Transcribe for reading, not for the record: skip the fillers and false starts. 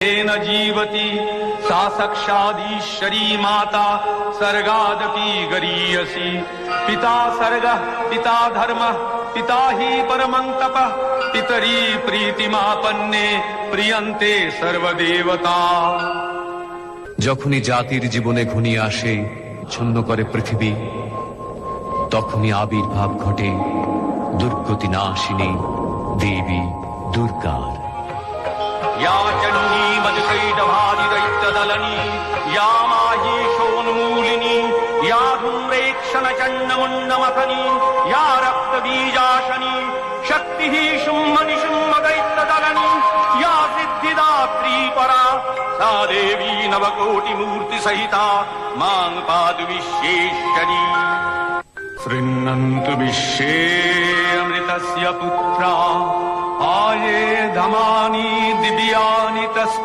न जीवति सा साक्षादीश्वरी माता सर्गादपि गरीयसी। पिता सर्गः पिता धर्मः पिता हि परमं तपः पितरी प्रीतिमापन्ने प्रियन्ते सर्वदेवता। যখনই জাতির জীবনে ঘনিয়ে আসে ছন্ন করে পৃথিবী, তখনই আবির্ভাব ঘটে দুর্গতি নাশিনী দেবী দুর্গার। या चण्डी मधुकैटभादिदैत्यदलनी या माहेशोन्मूलिनी या धूम्रेक्षणचण्डमुण्डमथनी या रक्तबीजाशनी शक्तिः शुम्भनिशुम्भदैत्यदलनी या सिद्धिदात्री परा सा देवी नवकोटिमूर्तिसहिता मां पातु विश्वेश्वरी। गृह्णन्तु विश्वे अमृतस्य पुत्रा आये धमानि दिव्यानि तस्थ